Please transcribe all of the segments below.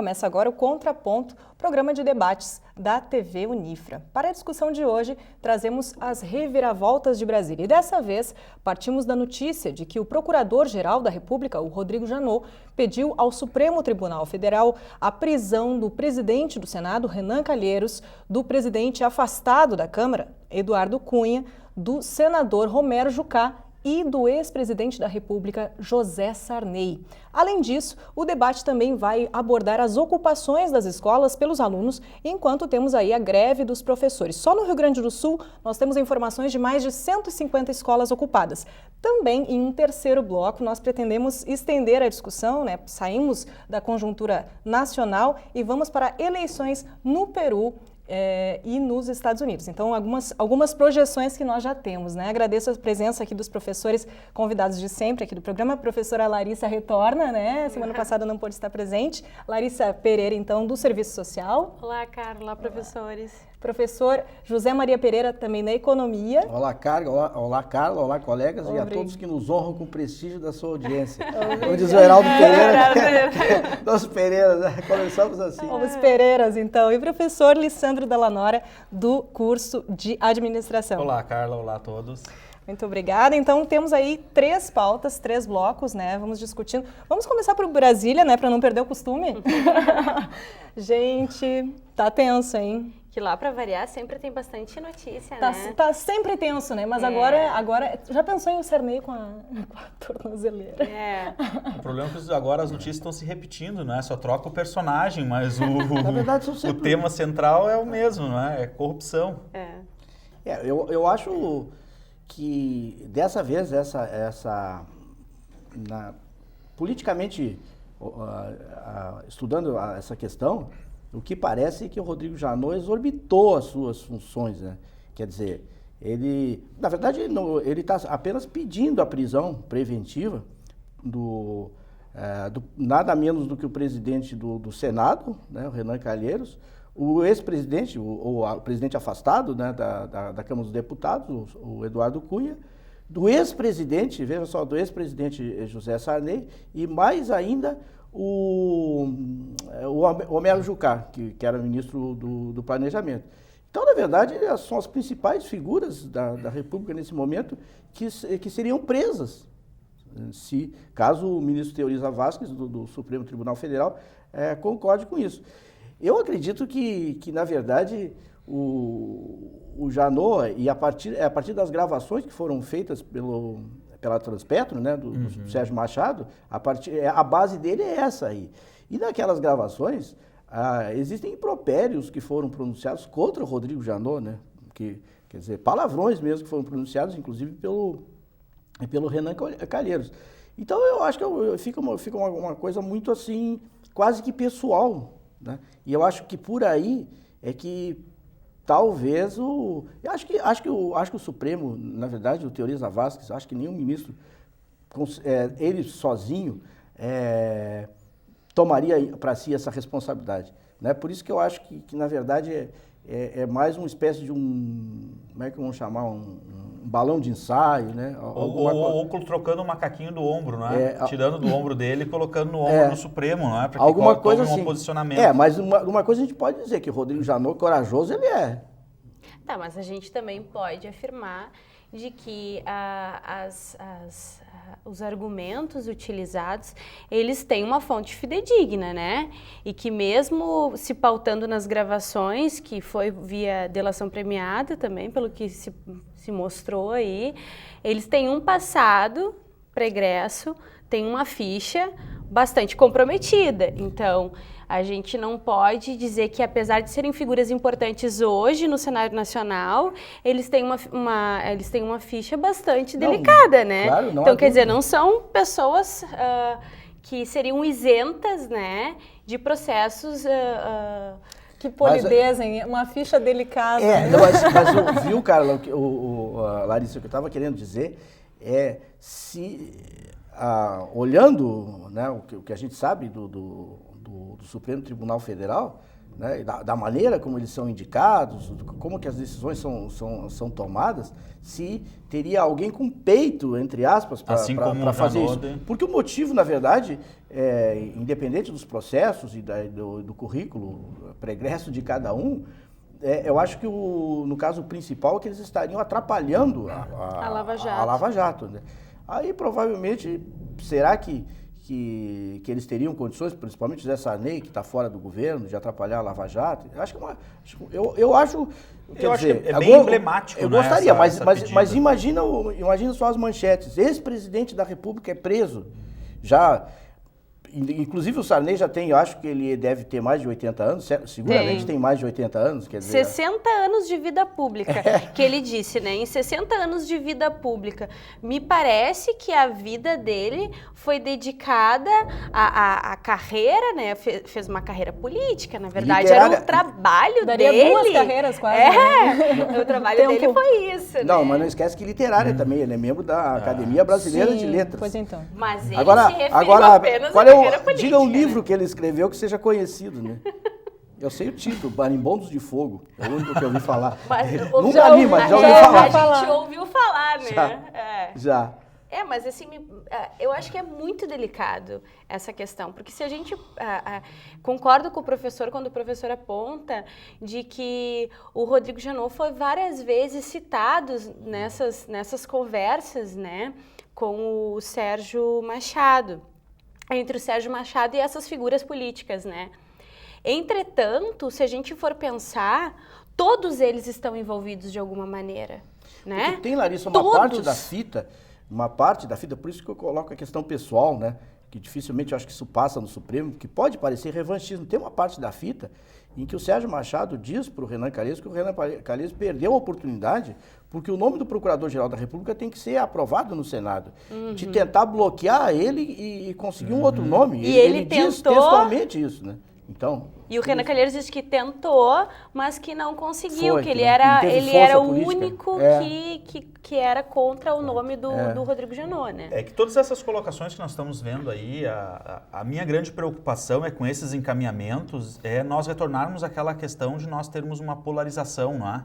Começa agora o Contraponto, programa de debates da TV Unifra. Para a discussão de hoje, trazemos as reviravoltas de Brasília. E dessa vez, partimos da notícia de que o Procurador-Geral da República, o Rodrigo Janot, pediu ao Supremo Tribunal Federal a prisão do presidente do Senado, Renan Calheiros, do presidente afastado da Câmara, Eduardo Cunha, do senador Romero Jucá e do ex-presidente da República, José Sarney. Além disso, o debate também vai abordar as ocupações das escolas pelos alunos, enquanto temos aí a greve dos professores. Só no Rio Grande do Sul, nós temos informações de mais de 150 escolas ocupadas. Também, em um terceiro bloco, nós pretendemos estender a discussão, saímos da conjuntura nacional e vamos para eleições no Peru, e nos Estados Unidos. Então, algumas projeções que nós já temos, né? Agradeço a presença aqui dos professores convidados de sempre aqui do programa. A professora Larissa retorna, né? Semana passada não pôde estar presente. Larissa Pereira, então, do Serviço Social. Olá, Carla. Olá, professores. Professor José Maria Pereira, também da Economia. Olá, Carla. Olá, Carla. Olá, colegas. E a todos que nos honram com o prestígio da sua audiência. Como diz o Heraldo Pereira. Nosso Pereira, né? Começamos assim. Os Pereiras, então. E o professor Lissandro Dallanora, do curso de Administração. Olá, Carla. Olá a todos. Muito obrigada. Então, temos aí 3 pautas, 3 blocos, né? Vamos discutindo. Vamos começar por Brasília, né? Para não perder o costume. Gente, tá tenso, hein? Que lá, para variar, sempre tem bastante notícia, né? Tá sempre tenso, né? Mas agora já pensou em o Sarney com a tornozeleira? O problema é que agora as notícias estão se repetindo, né? Só troca o personagem, mas Na verdade, o tema central é o mesmo, né? É corrupção. Eu acho que dessa vez, politicamente, estudando essa questão, o que parece é que o Rodrigo Janot exorbitou as suas funções, né? Quer dizer, na verdade, ele está apenas pedindo a prisão preventiva nada menos do que o presidente do Senado, né, o Renan Calheiros, o ex-presidente, o presidente afastado, né, da Câmara dos Deputados, o Eduardo Cunha, do ex-presidente, veja só, do ex-presidente José Sarney, e mais ainda o Romero Jucá, que era ministro do Planejamento. Então, na verdade, são as principais figuras da República nesse momento que seriam presas, caso o ministro Teoriza Vasquez, do Supremo Tribunal Federal, concorde com isso. Eu acredito que na verdade, o Janot, e a partir das gravações que foram feitas pela Transpetro, né, do Sérgio Machado, a base dele é essa aí. E naquelas gravações, existem impropérios que foram pronunciados contra o Rodrigo Janot, né, quer dizer, palavrões mesmo que foram pronunciados, inclusive pelo Renan Calheiros. Então eu acho que fica uma coisa muito assim, quase que pessoal, né? E eu acho que por aí é que talvez acho que o Supremo, na verdade, o Teoriza Vasquez, acho que nenhum ministro, ele sozinho, tomaria para si essa responsabilidade, né? Por isso que eu acho que na verdade, é mais uma espécie de como é que vamos chamar, um balão de ensaio, né? Ou trocando o macaquinho do ombro, né? Tirando do ombro dele e colocando no ombro do Supremo, né? Para que alguma coisa tome assim. Um posicionamento. Mas uma coisa a gente pode dizer, que o Rodrigo Janot, corajoso, ele é. Tá, mas a gente também pode afirmar de que os argumentos utilizados, eles têm uma fonte fidedigna, né? E que mesmo se pautando nas gravações, que foi via delação premiada também, pelo que se mostrou aí, eles têm um passado pregresso, têm uma ficha bastante comprometida. Então, a gente não pode dizer que, apesar de serem figuras importantes hoje no cenário nacional, eles têm uma ficha bastante delicada, né? Claro, então, quer dizer, não são pessoas que seriam isentas, né, de processos... Que polidez, hein? Uma ficha delicada. Mas viu, Carla, Larissa, o que eu estava querendo dizer olhando, né, o que a gente sabe do Supremo Tribunal Federal, né, da maneira como eles são indicados, como que as decisões são tomadas, se teria alguém com peito, entre aspas, para fazer isso. Porque o motivo, na verdade, independente dos processos e do currículo pregresso de cada um, eu acho que, no caso principal, é que eles estariam atrapalhando a Lava Jato. Né? Aí, provavelmente, será que eles teriam condições, principalmente Zé Sarney, que está fora do governo, de atrapalhar a Lava Jato? Eu acho que é bem emblemático. Eu gostaria, mas imagina só as manchetes. Ex-presidente da República é preso. Inclusive o Sarney já tem, eu acho que ele deve ter mais de 80 anos, seguramente tem mais de 80 anos. Quer dizer, 60 anos de vida pública, que ele disse, né? Em 60 anos de vida pública, me parece que a vida dele foi dedicada à carreira, né? Fez uma carreira política, na verdade, literária. era o trabalho Daria dele. Daria 2 carreiras quase. O trabalho dele foi isso, Não, né? mas não esquece que literária também, ele é membro da Academia Brasileira de Letras. Pois então. Mas ele agora, se referiu apenas à carreira política. Diga um livro que ele escreveu que seja conhecido, né? Eu sei o título, Marimbondos de Fogo. É o único que eu ouvi falar. Nunca li, mas já ouvi falar. A gente ouviu falar, né? Já. Mas assim, eu acho que é muito delicado essa questão, porque se a gente concorda com o professor quando o professor aponta de que o Rodrigo Janot foi várias vezes citado nessas conversas, né, com o Sérgio Machado, entre o Sérgio Machado e essas figuras políticas, né? Entretanto, se a gente for pensar, todos eles estão envolvidos de alguma maneira, né? Porque tem, Larissa, uma parte da fita, por isso que eu coloco a questão pessoal, né? Que dificilmente eu acho que isso passa no Supremo, que pode parecer revanchismo. Tem uma parte da fita em que o Sérgio Machado diz para o Renan Calheiros que o Renan Calheiros perdeu a oportunidade porque o nome do Procurador-Geral da República tem que ser aprovado no Senado. De tentar bloquear ele e conseguir um outro nome. E ele diz tentou... textualmente isso, né? Então, e o Renan Calheiros disse que tentou, mas que não conseguiu, que ele não era o política. único que era contra o nome do Rodrigo Janot, né? É que todas essas colocações que nós estamos vendo aí, a minha grande preocupação é com esses encaminhamentos, é nós retornarmos àquela questão de nós termos uma polarização, não é?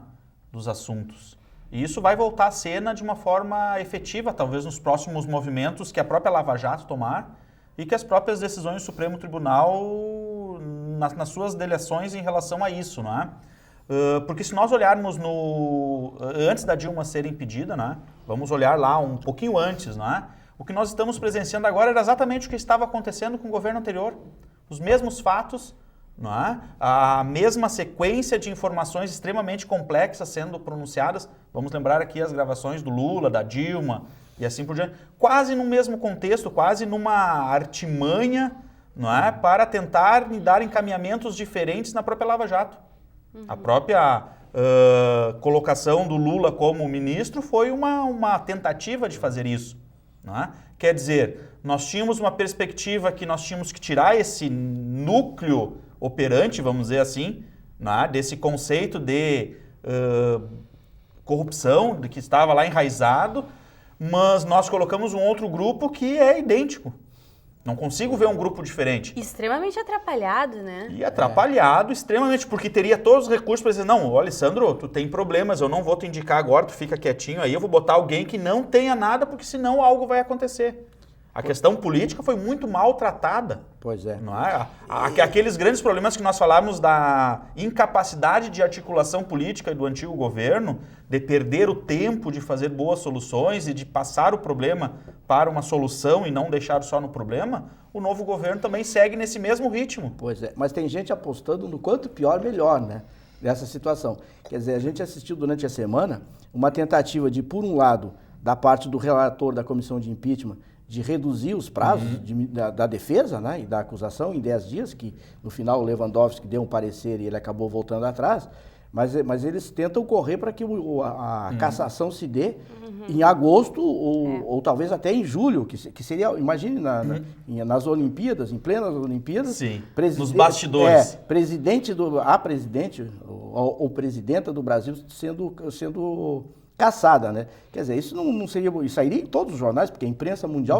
Dos assuntos. E isso vai voltar à cena de uma forma efetiva, talvez nos próximos movimentos que a própria Lava Jato tomar e que as próprias decisões do Supremo Tribunal nas suas deleções em relação a isso, não é? Porque se nós olharmos antes da Dilma ser impedida, né? Vamos olhar lá um pouquinho antes, não é? O que nós estamos presenciando agora era exatamente o que estava acontecendo com o governo anterior. Os mesmos fatos, não é? A mesma sequência de informações extremamente complexas sendo pronunciadas. Vamos lembrar aqui as gravações do Lula, da Dilma e assim por diante. Quase no mesmo contexto, quase numa artimanha, não é? Para tentar dar encaminhamentos diferentes na própria Lava Jato. A própria colocação do Lula como ministro foi uma tentativa de fazer isso. Não é? Quer dizer, nós tínhamos uma perspectiva que nós tínhamos que tirar esse núcleo operante, vamos dizer assim, né, desse conceito de corrupção que estava lá enraizado, mas nós colocamos um outro grupo que é idêntico. Não consigo ver um grupo diferente. Extremamente atrapalhado, né? E atrapalhado extremamente, porque teria todos os recursos para dizer, não, Alessandro, tu tem problemas, eu não vou te indicar agora, tu fica quietinho aí, eu vou botar alguém que não tenha nada, porque senão algo vai acontecer. A questão política foi muito mal tratada. Pois é. Não é? Aqueles grandes problemas que nós falamos da incapacidade de articulação política do antigo governo, de perder o tempo de fazer boas soluções e de passar o problema para uma solução e não deixar só no problema, o novo governo também segue nesse mesmo ritmo. Pois é, mas tem gente apostando no quanto pior, melhor, né? Dessa situação. Quer dizer, a gente assistiu durante a semana uma tentativa de, por um lado, da parte do relator da comissão de impeachment, de reduzir os prazos da defesa, né, e da acusação em 10 dias, que no final o Lewandowski deu um parecer e ele acabou voltando atrás, mas eles tentam correr para que a cassação se dê em agosto ou talvez até em julho, que seria, imagine, nas Olimpíadas, em plenas Olimpíadas. Sim, nos bastidores. Presidente ou presidenta do Brasil sendo caçada, né? Quer dizer, isso não seria... Isso sairia em todos os jornais, porque a imprensa mundial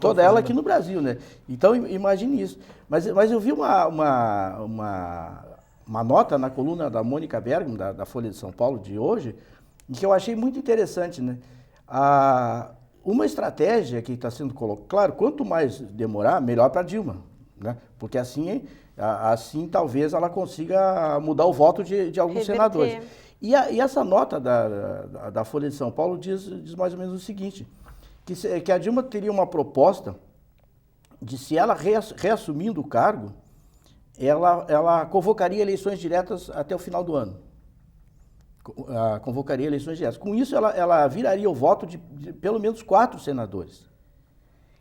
toda ela aqui no Brasil, né? Então, imagine isso. Mas eu vi uma nota na coluna da Mônica Bergamo, da Folha de São Paulo de hoje, que eu achei muito interessante, né? Uma estratégia que está sendo colocada, claro, quanto mais demorar, melhor para Dilma, né? Porque assim talvez ela consiga mudar o voto de alguns senadores. E essa nota da Folha de São Paulo diz mais ou menos o seguinte, que a Dilma teria uma proposta de, se ela reassumindo o cargo, ela convocaria eleições diretas até o final do ano. Convocaria eleições diretas. Com isso, ela viraria o voto de pelo menos 4 senadores.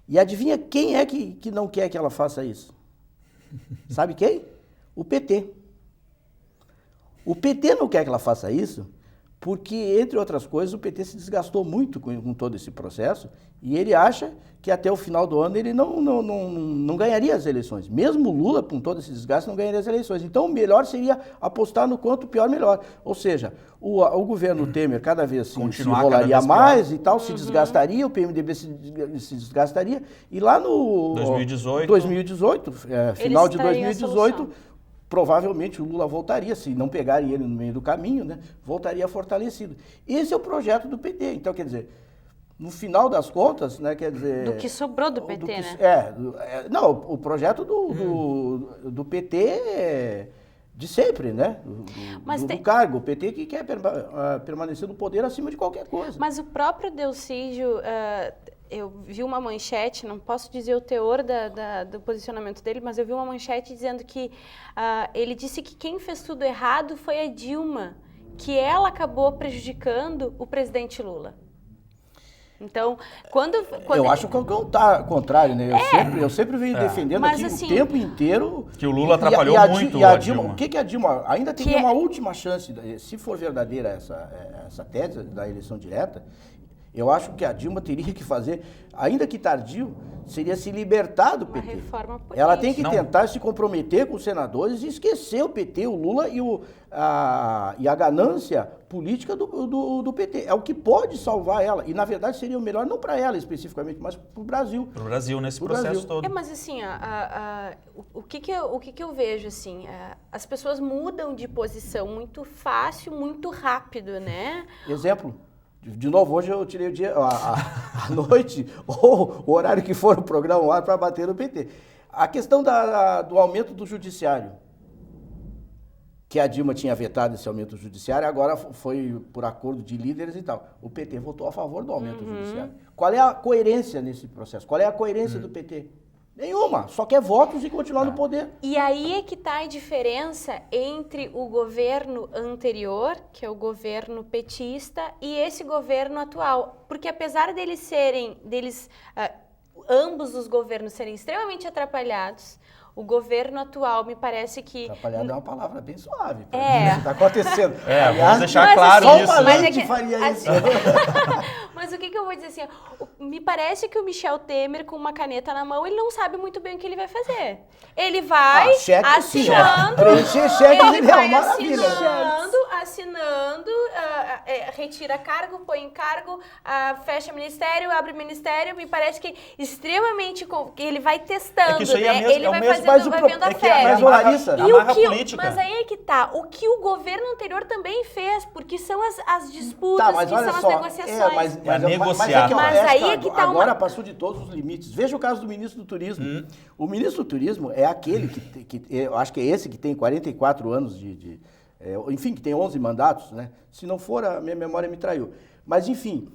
E adivinha quem é que não quer que ela faça isso? Sabe quem? O PT. O PT não quer que ela faça isso porque, entre outras coisas, o PT se desgastou muito com todo esse processo e ele acha que até o final do ano ele não ganharia as eleições. Mesmo o Lula, com todo esse desgaste, não ganharia as eleições. Então, o melhor seria apostar no quanto pior, melhor. Ou seja, o governo Temer cada vez se enrolaria mais e tal, se desgastaria, o PMDB se desgastaria, e lá no 2018 final de 2018, provavelmente o Lula voltaria, se não pegarem ele no meio do caminho, né, voltaria fortalecido. Esse é o projeto do PT. Então, quer dizer, no final das contas, né, quer dizer... Do que sobrou do PT, né? Não, o projeto do PT de sempre, né? Do cargo. O PT que quer permanecer no poder acima de qualquer coisa. Mas o próprio Delcídio... eu vi uma manchete, não posso dizer o teor do posicionamento dele, mas eu vi uma manchete dizendo que ele disse que quem fez tudo errado foi a Dilma, que ela acabou prejudicando o presidente Lula. Então, quando eu acho que é o contrário, né? Eu sempre venho defendendo aqui assim, o tempo inteiro que o Lula atrapalhou muito a Dilma. O que a Dilma ainda tem uma última chance, se for verdadeira essa tese da eleição direta. Eu acho que a Dilma teria que fazer, ainda que tardio, seria se libertar do PT. Uma reforma política. Ela tem que tentar se comprometer com os senadores e esquecer o PT, o Lula e a ganância política do PT. É o que pode salvar ela. E, na verdade, seria o melhor, não para ela especificamente, mas para o Brasil. Para o Brasil, nesse processo todo. Mas assim, o que eu vejo, assim, as pessoas mudam de posição muito fácil, muito rápido, né? Exemplo. De novo, hoje eu tirei o dia, a noite, ou o horário que for o programa para bater no PT. A questão do aumento do judiciário, que a Dilma tinha vetado esse aumento do judiciário, agora foi por acordo de líderes e tal. O PT votou a favor do aumento do judiciário. Qual é a coerência nesse processo? Qual é a coerência do PT? Nenhuma, só quer votos e continuar no poder. E aí é que está a diferença entre o governo anterior, que é o governo petista, e esse governo atual. Porque apesar ambos os governos serem extremamente atrapalhados, o governo atual me parece que... Atrapalhado é uma palavra bem suave. Para mim, isso está acontecendo. Vamos deixar claro assim, isso. Só uma lente faria isso. Mas o que eu vou dizer assim? Me parece que o Michel Temer, com uma caneta na mão, ele não sabe muito bem o que ele vai fazer. Ele vai assinando... Preencher cheques, ele vai assinando, retira cargo, põe em cargo, fecha ministério, abre ministério. Me parece que extremamente... que ele vai testando, que isso aí né? Ele vai fazendo, vai vendo a fé. Mas aí é que tá. O que o governo anterior também fez, porque são as disputas, que são as negociações. Mas aí é que tá agora passou de todos os limites. Veja o caso do ministro do Turismo. O ministro do Turismo é aquele que eu acho que é esse que tem 44 anos enfim, que tem 11 mandatos, né? Se não for, a minha memória me traiu. Mas, enfim,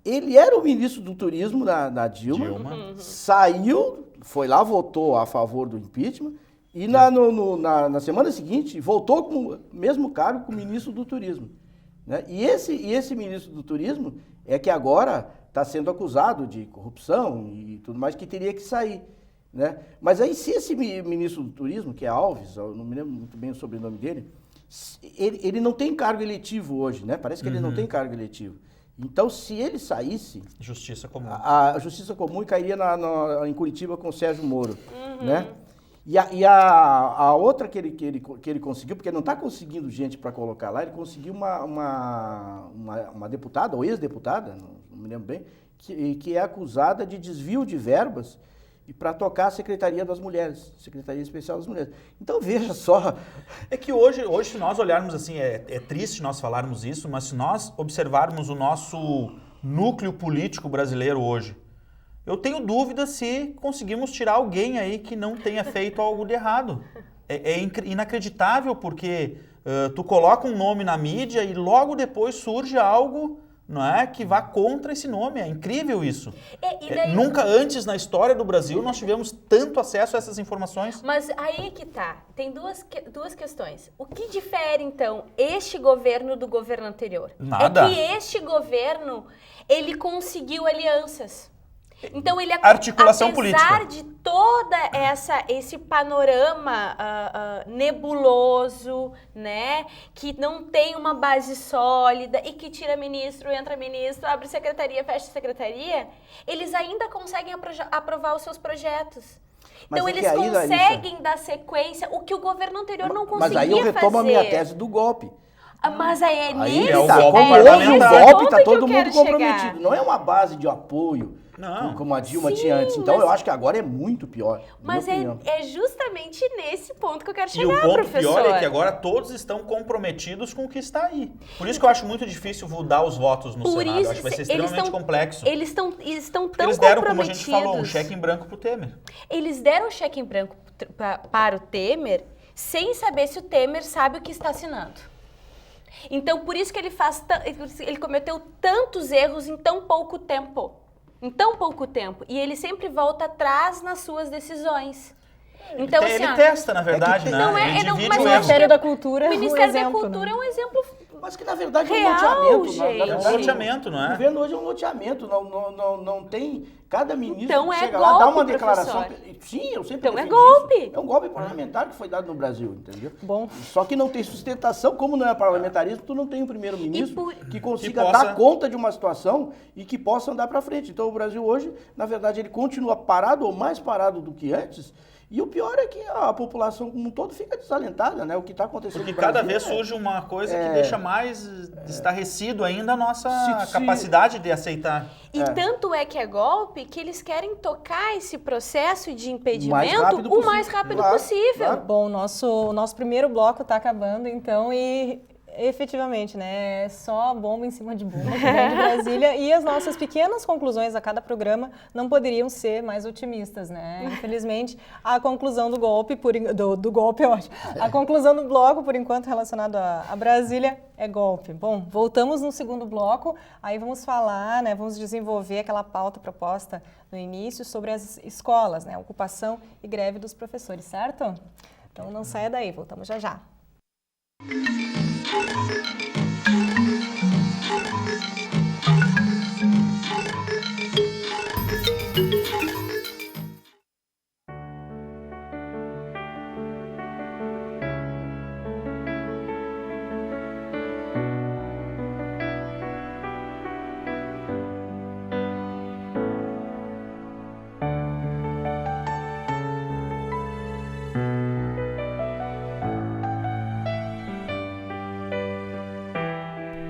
ele era o ministro do Turismo na Dilma. Saiu, foi lá, votou a favor do impeachment e na semana seguinte voltou com o mesmo cargo com o ministro do Turismo. Né? E esse ministro do Turismo é que agora está sendo acusado de corrupção e tudo mais, que teria que sair. Né? Mas aí, se esse ministro do Turismo, que é Alves, eu não me lembro muito bem o sobrenome dele, ele não tem cargo eletivo hoje, né? Parece que ele não tem cargo eletivo. Então, se ele saísse... Justiça comum. A Justiça Comum cairia em Curitiba com o Sérgio Moro, né? E a outra que ele conseguiu, porque ele não está conseguindo gente para colocar lá, ele conseguiu uma deputada, ou ex-deputada, não me lembro bem, que é acusada de desvio de verbas e para tocar a Secretaria das Mulheres, Secretaria Especial das Mulheres. Então veja só. É que hoje se nós olharmos assim, é triste nós falarmos isso, mas se nós observarmos o nosso núcleo político brasileiro hoje, eu tenho dúvida se conseguimos tirar alguém aí que não tenha feito algo de errado. É inacreditável porque tu coloca um nome na mídia e logo depois surge algo, não é, que vá contra esse nome. É incrível isso. Nunca antes na história do Brasil nós tivemos tanto acesso a essas informações. Mas aí que tá. Tem duas questões. O que difere, então, este governo do governo anterior? Nada. É que este governo, ele conseguiu alianças. Então, ele, articulação apesar política. de toda esse panorama nebuloso, né, que não tem uma base sólida e que tira ministro, entra ministro, abre secretaria, fecha secretaria, eles ainda conseguem aprovar os seus projetos. Mas Então, é eles aí, conseguem dar sequência, o que o governo anterior não conseguia fazer. Mas aí eu retomo a minha tese do golpe. Mas aí é nesse... é o Tá, golpe como houve parlamentar. o golpe, está que todo eu mundo quero comprometido. chegar. Não é uma base de apoio, Não. como a Dilma Sim, tinha antes. Então mas- eu acho que agora é muito pior, na Mas minha opinião. é justamente nesse ponto que eu quero E chegar, o ponto professor. pior é que agora todos estão comprometidos com o que está aí. Por isso que eu acho muito difícil dar os votos no Por Senado. isso, Eu acho que vai ser eles extremamente tão- complexo. Eles estão tão Eles deram, como a comprometidos. gente falou, um cheque em branco pro Temer. Eles deram o cheque em branco para o Temer sem saber se o Temer sabe o que está assinando. Então, por isso que ele cometeu tantos erros em tão pouco tempo. Em tão pouco tempo. E ele sempre volta atrás nas suas decisões. Então, Ele assim, ó, testa, na verdade, né? Não é- Ele não, divide mas o eu O erro. acho que Ministério da Cultura o é um Ministério exemplo, da Cultura né? é um exemplo Mas que na verdade é um real, loteamento. gente. Na É um verdade, loteamento, não O é? governo hoje é um loteamento, não tem... Cada ministro Então é chega lá, dá golpe, uma declaração... professor. Sim, eu sempre Então é defendi golpe. isso. É um golpe parlamentar que foi dado no Brasil, entendeu? Bom. Só que não tem sustentação, como não é parlamentarismo, tu não tem um primeiro-ministro que consiga Que possa- dar conta de uma situação e que possa andar para frente. Então o Brasil hoje, na verdade, ele continua parado ou mais parado do que antes. E o pior é que a população como um todo fica desalentada, né? O que está acontecendo Porque no cada Brasil vez é- surge uma coisa que deixa mais estarrecido ainda a nossa Se- capacidade de aceitar. E tanto é que é golpe que eles querem tocar esse processo de impedimento rápido o mais possível. rápido Claro, possível. claro. Bom, o nosso primeiro bloco está acabando, então, e efetivamente, né, é só bomba em cima de bomba que vem de Brasília, e as nossas pequenas conclusões a cada programa não poderiam ser mais otimistas, né? Infelizmente, a conclusão do golpe, do golpe é ótimo, a conclusão do bloco, por enquanto, relacionado a Brasília, é golpe. Bom, voltamos no segundo bloco, aí vamos falar, né, vamos desenvolver aquela pauta proposta no início sobre as escolas, né, ocupação e greve dos professores, certo? Então não saia daí, voltamos já já.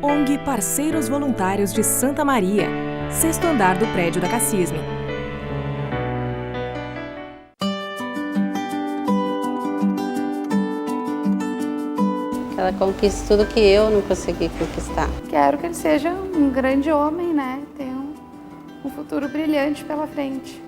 ONG Parceiros Voluntários de Santa Maria, sexto andar do prédio da Cassisme. Que ela conquiste tudo que eu não consegui conquistar. Quero que ele seja um grande homem, né? Tenha um futuro brilhante pela frente.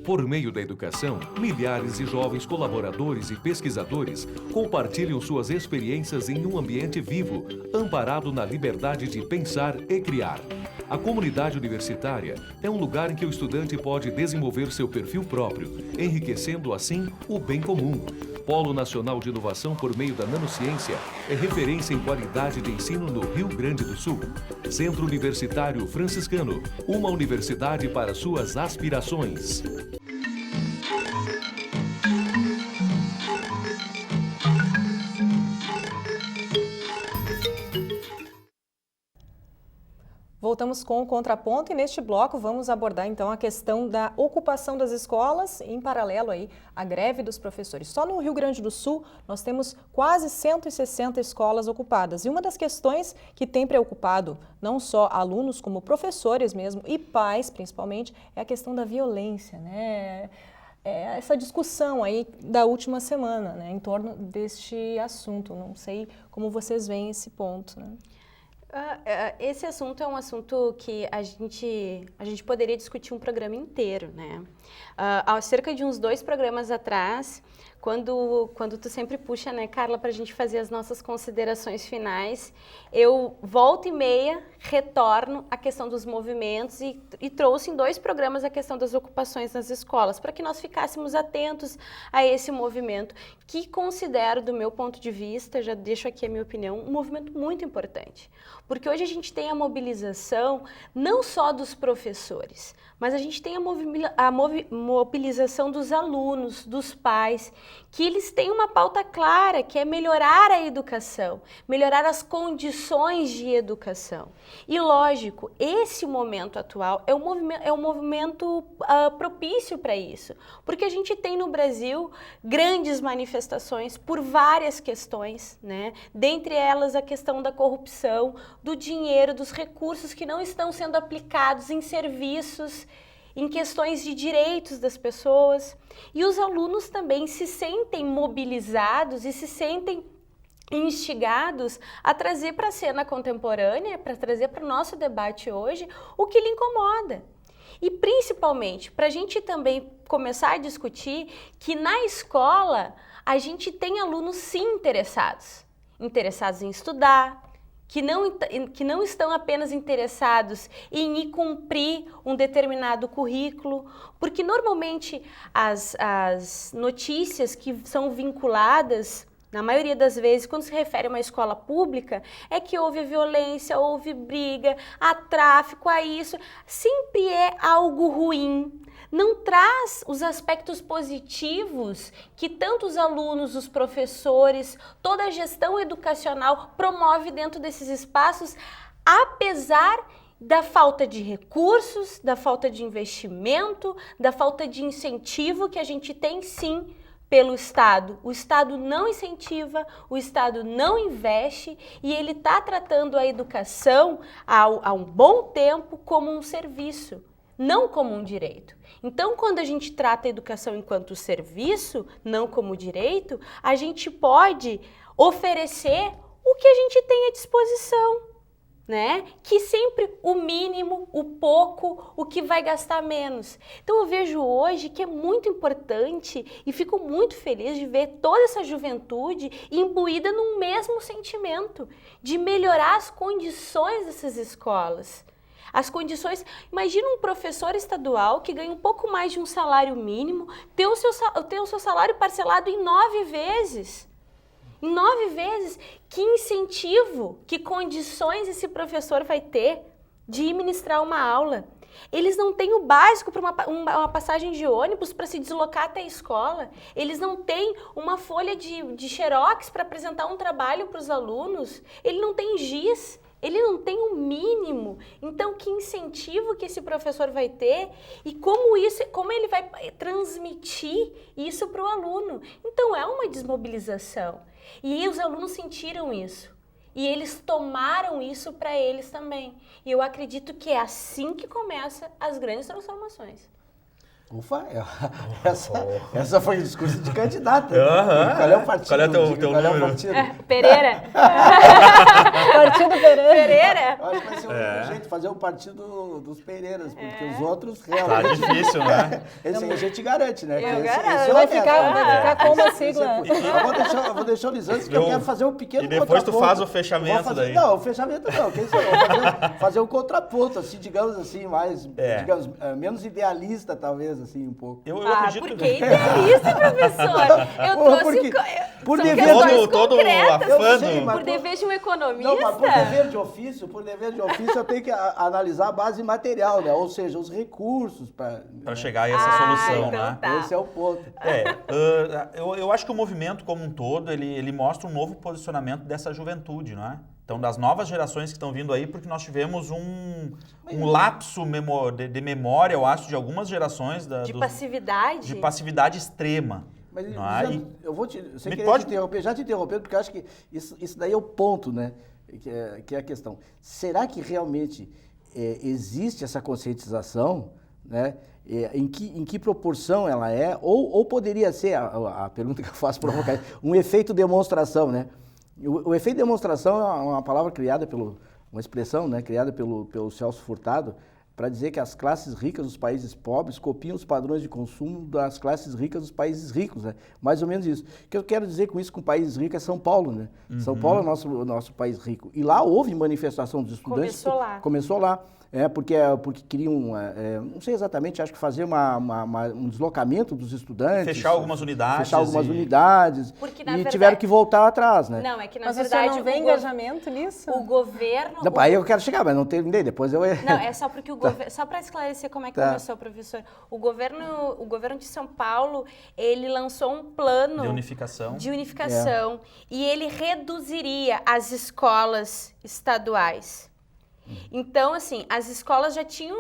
Por meio da educação, milhares de jovens colaboradores e pesquisadores compartilham suas experiências em um ambiente vivo, amparado na liberdade de pensar e criar. A comunidade universitária é um lugar em que o estudante pode desenvolver seu perfil próprio, enriquecendo assim o bem comum. Polo Nacional de Inovação por meio da Nanociência é referência em qualidade de ensino no Rio Grande do Sul. Centro Universitário Franciscano, uma universidade para suas aspirações. Voltamos com o Contraponto e neste bloco vamos abordar então a questão da ocupação das escolas, em paralelo aí à greve dos professores. Só no Rio Grande do Sul nós temos quase 160 escolas ocupadas e uma das questões que tem preocupado não só alunos como professores mesmo e pais principalmente é a questão da violência, né? Essa discussão aí da última semana, né, em torno deste assunto. Não sei como vocês veem esse ponto, né? Esse assunto é um assunto que a gente poderia discutir um programa inteiro, né? Há cerca de uns 2 programas atrás, quando tu sempre puxa, né, Carla, para a gente fazer as nossas considerações finais, eu volta e meia retorno à questão dos movimentos e trouxe em 2 programas a questão das ocupações nas escolas, para que nós ficássemos atentos a esse movimento, que considero, do meu ponto de vista, já deixo aqui a minha opinião, um movimento muito importante. Porque hoje a gente tem a mobilização não só dos professores, mas a gente tem a mobilização dos alunos, dos pais, que eles têm uma pauta clara, que é melhorar a educação, melhorar as condições de educação. E lógico, esse momento atual é um movimento propício para isso, porque a gente tem no Brasil grandes manifestações por várias questões, né? Dentre elas a questão da corrupção, do dinheiro, dos recursos que não estão sendo aplicados em serviços, em questões de direitos das pessoas. E os alunos também se sentem mobilizados e se sentem instigados a trazer para a cena contemporânea, para trazer para o nosso debate hoje, o que lhe incomoda. E principalmente, para a gente também começar a discutir que na escola a gente tem alunos sim interessados em estudar, que não estão apenas interessados em ir cumprir um determinado currículo, porque normalmente as notícias que são vinculadas, na maioria das vezes, quando se refere a uma escola pública, é que houve violência, houve briga, há tráfico, há isso, sempre é algo ruim. Não traz os aspectos positivos que tanto os alunos, os professores, toda a gestão educacional promove dentro desses espaços, apesar da falta de recursos, da falta de investimento, da falta de incentivo que a gente tem sim pelo Estado. O Estado não incentiva, o Estado não investe e ele está tratando a educação há um bom tempo como um serviço, não como um direito. Então, quando a gente trata a educação enquanto serviço, não como direito, a gente pode oferecer o que a gente tem à disposição, né? Que sempre o mínimo, o pouco, o que vai gastar menos. Então, eu vejo hoje que é muito importante e fico muito feliz de ver toda essa juventude imbuída num mesmo sentimento de melhorar as condições dessas escolas. As condições, imagina um professor estadual que ganha um pouco mais de um salário mínimo, ter o seu salário parcelado em 9 vezes. Em 9 vezes, que incentivo, que condições esse professor vai ter de ministrar uma aula? Eles não têm o básico para uma passagem de ônibus para se deslocar até a escola. Eles não têm uma folha de xerox para apresentar um trabalho para os alunos. Ele não tem giz. Ele não tem o mínimo. Então, que incentivo que esse professor vai ter e como ele vai transmitir isso para o aluno? Então, é uma desmobilização. E os alunos sentiram isso. E eles tomaram isso para eles também. E eu acredito que é assim que começam as grandes transformações. Ufa, essa foi o discurso de candidata. Qual é o partido? Qual é o teu número? Pereira. Partido Pereira. Eu acho que vai ser um jeito fazer o partido dos Pereiras, porque os outros realmente... Tá difícil, né? Esse a gente garante, né? Eu garanto. Esse Vai ficar como a sigla. Eu vou deixar o Lisandro, porque eu quero fazer um pequeno E depois tu contraponto. faz o fechamento daí. Não, o fechamento não. Quem sabe? Eu vou fazer um contraponto, assim, digamos assim, mais, digamos, menos idealista, talvez, assim, um pouco. Eu acredito porque é idealista, professor. Eu trouxe... Por são dever questões todo concretas. Eu sei, mas Por dever de um economista. Não, mas por dever de ofício, eu tenho que analisar a base material, né? Ou seja, os recursos para chegar a essa solução, então né? tá. Esse é o ponto. Eu acho que o movimento como um todo, ele mostra um novo posicionamento dessa juventude, não é? Então, das novas gerações que estão vindo aí, porque nós tivemos um lapso de memória, eu acho, de algumas gerações. De passividade? De passividade extrema. Mas, Não, eu vou te pode interromper, já te interrompendo, porque eu acho que isso daí é o ponto, né? Que é a questão. Será que realmente existe essa conscientização, né? Em que proporção ela é? Ou poderia ser, a pergunta que eu faço provocar, um efeito demonstração, né? O efeito demonstração é uma palavra criada uma expressão, né, criada pelo Celso Furtado, para dizer que as classes ricas dos países pobres copiam os padrões de consumo das classes ricas dos países ricos, né? Mais ou menos isso. O que eu quero dizer com isso, com o país rico, é São Paulo, né? São Paulo é o nosso país rico. E lá houve manifestação dos estudantes. Começou lá. Porque queriam, não sei exatamente, acho que fazer um deslocamento dos estudantes. Fechar algumas unidades. Porque, na e verdade, tiveram que voltar atrás, né? Não, é que na Mas verdade... você não vê engajamento nisso? O governo... Não, aí eu quero chegar, mas não terminei, depois eu... Não, é só porque o governo... Só para esclarecer como é que começou, professor. O governo de São Paulo, ele lançou um plano... De unificação. E ele reduziria as escolas estaduais. Então, assim, as escolas já tinham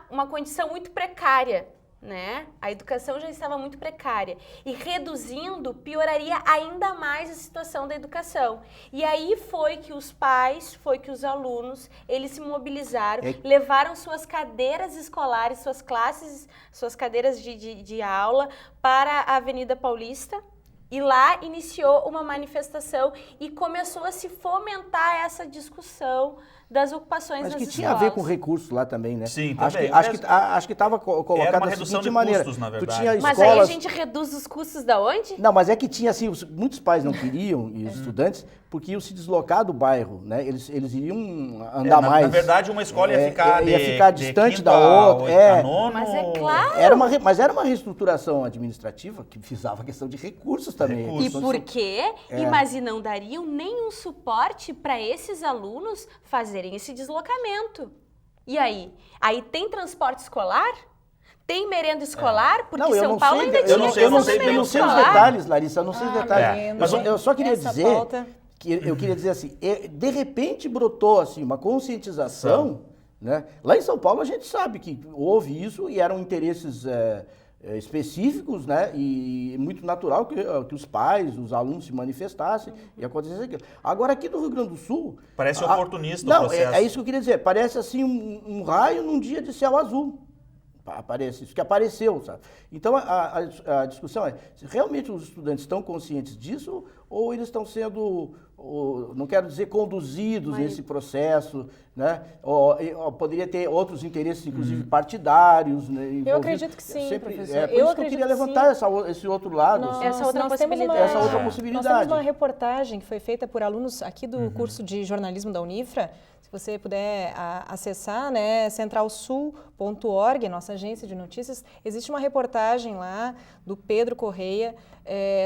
uma condição muito precária, né? A educação já estava muito precária. E reduzindo, pioraria ainda mais a situação da educação. E aí foi que os pais, os alunos, eles se mobilizaram, levaram suas cadeiras escolares, suas cadeiras de aula para a Avenida Paulista. E lá iniciou uma manifestação e começou a se fomentar essa discussão das ocupações nas escolas. Mas que tinha a ver com recursos lá também, né? Sim, também. Acho que estava colocado era uma da redução seguinte de maneira. custos, na verdade. Tu tinha Mas escolas... aí a gente reduz os custos da onde? Não, mas é que tinha assim, muitos pais não queriam, e os estudantes, porque iam se deslocar do bairro, né? Eles iriam andar mais. Na verdade, uma escola ia ficar distante da outra. Mas é claro. Mas era uma reestruturação administrativa que visava a questão de recursos também. E por quê? Mas e não dariam nenhum suporte para esses alunos fazerem esse deslocamento. E aí? Aí tem transporte escolar? Tem merenda escolar? Porque São Paulo ainda tinha eu não sei os detalhes, Larissa, eu não sei os detalhes. Mas eu só queria dizer eu queria dizer assim, de repente brotou assim uma conscientização, né? Lá em São Paulo a gente sabe que houve isso e eram interesses específicos, né? E muito natural que os pais, os alunos se manifestassem e acontecesse aquilo. Agora, aqui no Rio Grande do Sul... Parece oportunista o processo. Não, é isso que eu queria dizer. Parece assim um raio num dia de céu azul. Aparece isso que apareceu, sabe? Então, a discussão é se realmente os estudantes estão conscientes disso ou eles estão sendo, não quero dizer conduzidos nesse processo, né? Ou poderia ter outros interesses, inclusive partidários. Né, eu acredito que sim, professor. Por isso que eu queria levantar esse outro lado. Essa outra possibilidade. Essa outra possibilidade. Nós temos uma reportagem que foi feita por alunos aqui do curso de jornalismo da Unifra. Se você puder acessar, né, centralsul.org, nossa agência de notícias, existe uma reportagem lá do Pedro Correia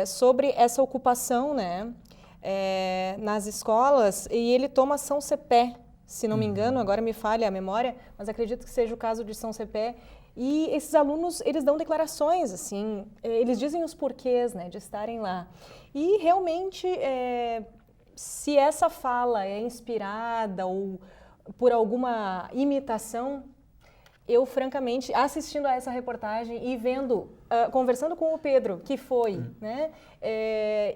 sobre essa ocupação, né, nas escolas, e ele toma São Cepé, se não me engano, agora me falha a memória, mas acredito que seja o caso de São Cepé. E esses alunos, eles dão declarações, assim, eles dizem os porquês, né, de estarem lá. E realmente... se essa fala é inspirada ou por alguma imitação, eu, francamente, assistindo a essa reportagem e vendo, conversando com o Pedro, que foi, né,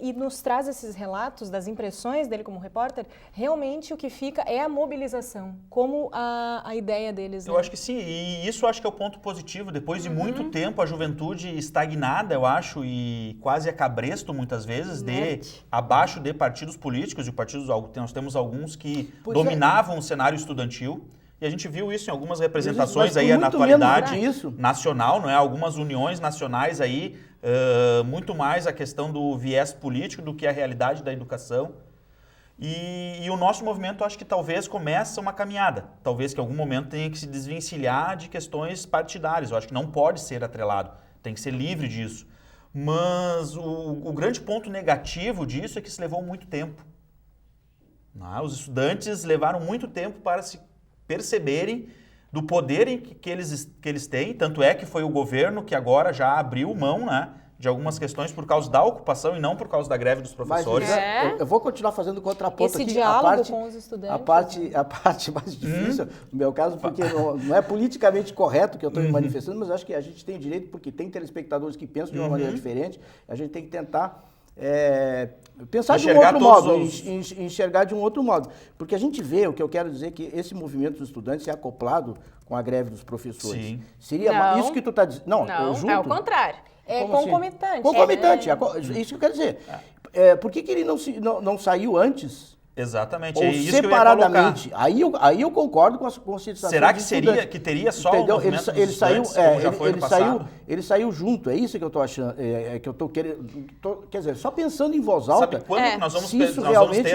e nos traz esses relatos das impressões dele como repórter, realmente o que fica é a mobilização, como a ideia deles. Eu acho que sim, e isso acho que é o ponto positivo. Depois de muito tempo, a juventude estagnada, eu acho, e quase a cabresto, muitas vezes, abaixo de partidos políticos, de partidos, nós temos alguns que dominavam o cenário estudantil. E a gente viu isso em algumas representações aí na atualidade nacional, não é? Algumas uniões nacionais aí, muito mais a questão do viés político do que a realidade da educação. E o nosso movimento, acho que talvez começa uma caminhada. Talvez que em algum momento tenha que se desvencilhar de questões partidárias. Eu acho que não pode ser atrelado, tem que ser livre disso. Mas o grande ponto negativo disso é que se levou muito tempo. Os estudantes levaram muito tempo para se perceberem do poder que eles têm, tanto é que foi o governo que agora já abriu mão, né, de algumas questões por causa da ocupação e não por causa da greve dos professores. Mas eu vou continuar fazendo contraponto Esse aqui. diálogo com os estudantes. A parte mais difícil, no meu caso, porque não é politicamente correto que eu estou me manifestando, mas acho que a gente tem direito, porque tem telespectadores que pensam de uma maneira diferente, a gente tem que tentar pensar de um outro modo, enxergar de um outro modo. Porque a gente vê, o que eu quero dizer, que esse movimento dos estudantes é acoplado com a greve dos professores. Sim. Seria isso que tu está dizendo? Não, é o contrário. É Como concomitante. assim? Concomitante, isso que eu quero dizer. Por que ele não saiu antes? Exatamente, Ou é isso separadamente? que eu ia colocar. Aí eu concordo com a conscientização. Será que teria só o movimento dos estudantes, como já foi no passado? Ele saiu junto, é isso que eu estou achando, que eu estou querendo, quer dizer, só pensando em voz alta. Sabe quando que nós vamos ter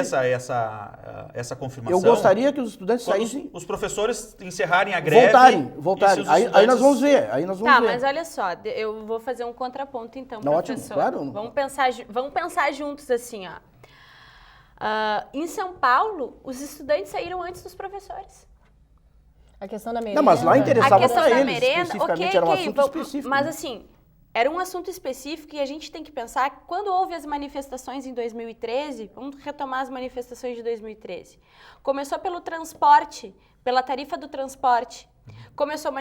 essa confirmação? Eu gostaria que os estudantes saíssem... Os professores encerrarem a greve... Voltarem. Aí nós vamos ver, Tá, mas olha só, eu vou fazer um contraponto então, professor. Ótimo, claro. Vamos pensar juntos assim, ó. Em São Paulo, os estudantes saíram antes dos professores. A questão da merenda. Não, mas lá interessava a questão para da eles, merenda, especificamente, era um assunto específico. Mas né? assim, era um assunto específico e a gente tem que pensar que quando houve as manifestações em 2013, vamos retomar as manifestações de 2013. Começou pelo transporte, pela tarifa do transporte. Começou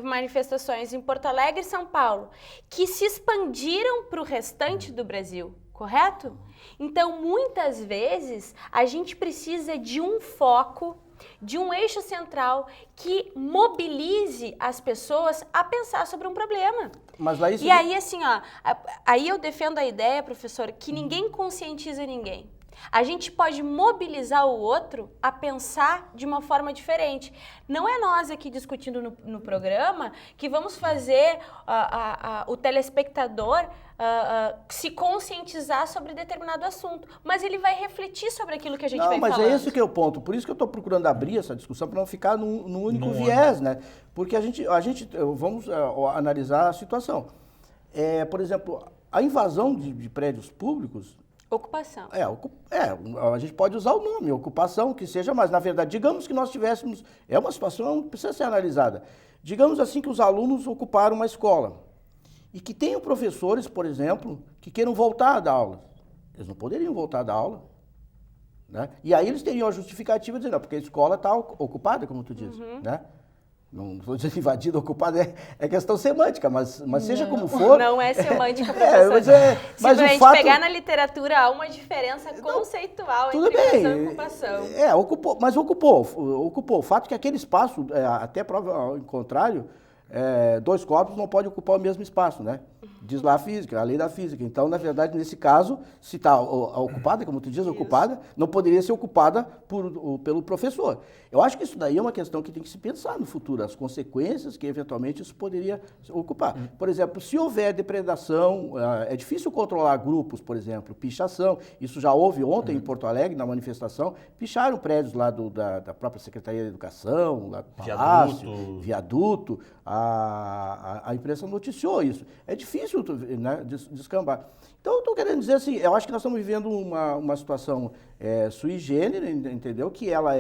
manifestações em Porto Alegre e São Paulo, que se expandiram para o restante do Brasil. Correto? Então, muitas vezes, a gente precisa de um foco, de um eixo central que mobilize as pessoas a pensar sobre um problema. Mas lá isso... E aí, assim, ó, aí eu defendo a ideia, professor, que ninguém conscientiza ninguém. A gente pode mobilizar o outro a pensar de uma forma diferente. Não é nós aqui discutindo no programa que vamos fazer o telespectador se conscientizar sobre determinado assunto, mas ele vai refletir sobre aquilo que a gente vem falando. Não, mas é esse que é o ponto. Por isso que eu estou procurando abrir essa discussão para não ficar num único viés, né? Porque vamos analisar a situação. Por exemplo, a invasão de prédios públicos... Ocupação. A gente pode usar o nome, ocupação, que seja, mas na verdade, digamos que nós tivéssemos... É uma situação que precisa ser analisada. Digamos assim que os alunos ocuparam uma escola e que tenham professores, por exemplo, que queiram voltar a dar aula. Eles não poderiam voltar a dar aula. Né? E aí eles teriam a justificativa dizendo, porque a escola está ocupada, como tu diz. Né? Não estou dizendo invadida, ocupada, é questão semântica, mas seja como for... Não é semântica, professor. Se a gente pegar na literatura, há uma diferença conceitual entre invasão e ocupação. Ocupou. O fato é que aquele espaço, até prova ao contrário, dois corpos não podem ocupar o mesmo espaço, né? Diz lá a física, a lei da física. Então, na verdade, nesse caso, se está ocupada, como tu diz, ocupada, não poderia ser ocupada pelo professor. Eu acho que isso daí é uma questão que tem que se pensar no futuro, as consequências que, eventualmente, isso poderia ocupar. Por exemplo, se houver depredação, é difícil controlar grupos, por exemplo, pichação. Isso já houve ontem em Porto Alegre, na manifestação, picharam prédios lá da própria Secretaria de Educação, lá do Palácio, Viaduto. A imprensa noticiou isso. É difícil, né, descambar. Então, eu estou querendo dizer assim, eu acho que nós estamos vivendo uma situação sui generis, entendeu? Que ela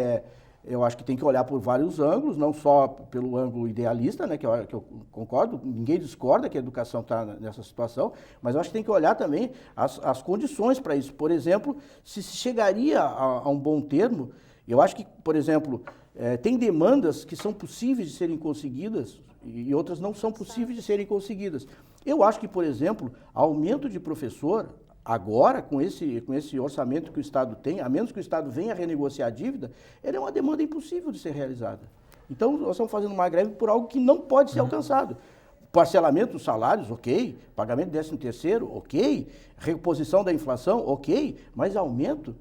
eu acho que tem que olhar por vários ângulos, não só pelo ângulo idealista, né, que eu concordo, ninguém discorda que a educação está nessa situação, mas eu acho que tem que olhar também as condições para isso. Por exemplo, se chegaria a um bom termo, eu acho que, por exemplo, tem demandas que são possíveis de serem conseguidas e outras não são possíveis de serem conseguidas. Eu acho que, por exemplo, aumento de professor, agora, com esse orçamento que o Estado tem, a menos que o Estado venha renegociar a dívida, ela é uma demanda impossível de ser realizada. Então, nós estamos fazendo uma greve por algo que não pode ser alcançado. Parcelamento dos salários, ok. Pagamento do 13º, ok. Reposição da inflação, ok. Mas aumento...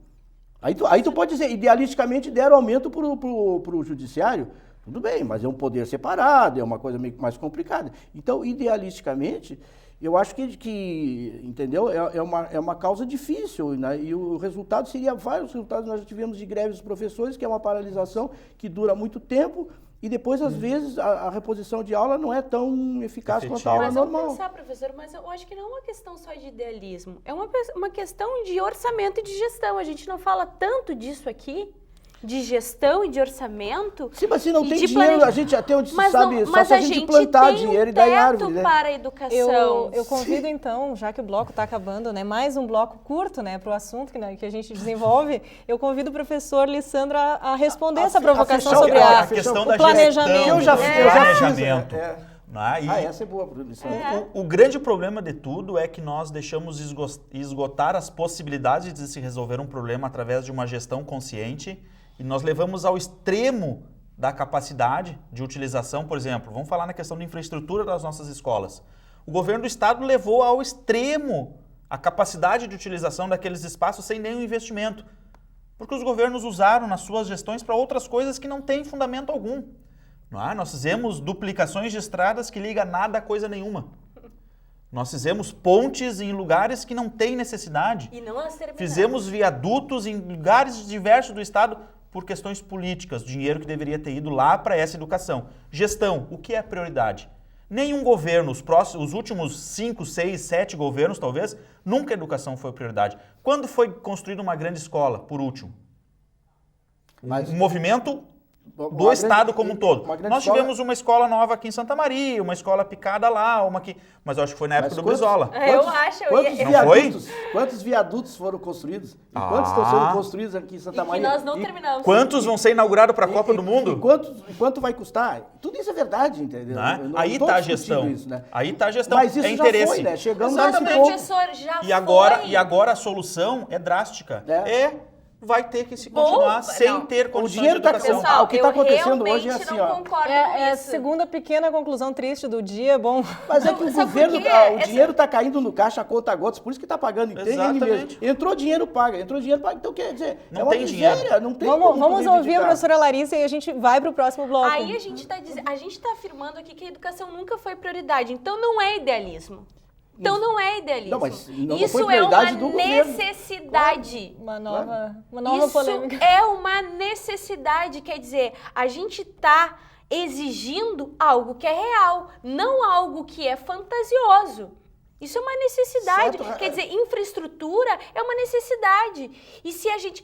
Aí tu pode dizer, idealisticamente deram aumento para o judiciário. Tudo bem, mas é um poder separado, é uma coisa meio mais complicada. Então, idealisticamente, eu acho que entendeu? É uma causa difícil, né? E o resultado seria vários resultados. Nós já tivemos de greve dos professores, que é uma paralisação que dura muito tempo, e depois, às vezes, a reposição de aula não é tão eficaz quanto a aula normal. Mas vamos pensar, professor, mas eu acho que não é uma questão só de idealismo, é uma questão de orçamento e de gestão. A gente não fala tanto disso aqui, de gestão e de orçamento. Sim, mas se não e tem de dinheiro, a gente até onde se Mas sabe, não, só mas se a gente plantar dinheiro e dar em árvore, né? para a educação. Eu convido então, já que o bloco está acabando, né, mais um bloco curto, né, para o assunto que a gente desenvolve, eu convido o professor Lissandro a responder essa provocação sobre a questão o da planejamento. Eu já planejamento. Essa é boa, Lissandro. O grande problema de tudo é que nós deixamos esgotar as possibilidades de se resolver um problema através de uma gestão consciente e nós levamos ao extremo da capacidade de utilização, por exemplo, vamos falar na questão de infraestrutura das nossas escolas. O governo do estado levou ao extremo a capacidade de utilização daqueles espaços sem nenhum investimento, porque os governos usaram nas suas gestões para outras coisas que não têm fundamento algum. Nós fizemos duplicações de estradas que ligam nada a coisa nenhuma. Nós fizemos pontes em lugares que não tem necessidade. E não as terminamos. Fizemos viadutos em lugares diversos do estado por questões políticas, dinheiro que deveria ter ido lá para essa educação. Gestão, o que é prioridade? Nenhum governo, os últimos 5, 6, 7 governos talvez, nunca a educação foi prioridade. Quando foi construída uma grande escola, por último? Um movimento do estado como um todo. Nós tivemos uma escola nova aqui em Santa Maria, uma escola picada lá, mas eu acho que foi na época do Brizola. Eu acho. Quantos viadutos foram construídos? E quantos estão sendo construídos aqui em Santa Maria? E nós não terminamos. Quantos vão ser inaugurados para a Copa do Mundo? E quanto vai custar? Tudo isso é verdade, entendeu? Aí está a gestão. Isso, né? Aí está a gestão. Mas isso é interesse. já foi, né? Chegamos Exatamente. Professor, já e agora a solução é drástica. Vai ter que se continuar sem ter condições de educação. Pessoal, o que está acontecendo hoje é assim, ó. É a segunda pequena conclusão triste do dia, bom. Mas é que o governo, o dinheiro está caindo no caixa a conta gotas, por isso que está pagando em mesmo. Entrou dinheiro, paga. Então quer dizer, não tem dinheiro. Não tem vamos ouvir a professora Larissa e a gente vai para o próximo bloco. Aí a gente está afirmando aqui que a educação nunca foi prioridade, então não é idealismo. Então não é idealismo. Não, mas não isso foi prioridade do necessidade. Uma nova polêmica. Isso é uma necessidade, quer dizer, a gente está exigindo algo que é real, não algo que é fantasioso. Isso é uma necessidade. Certo. Quer dizer, infraestrutura é uma necessidade. E se a gente...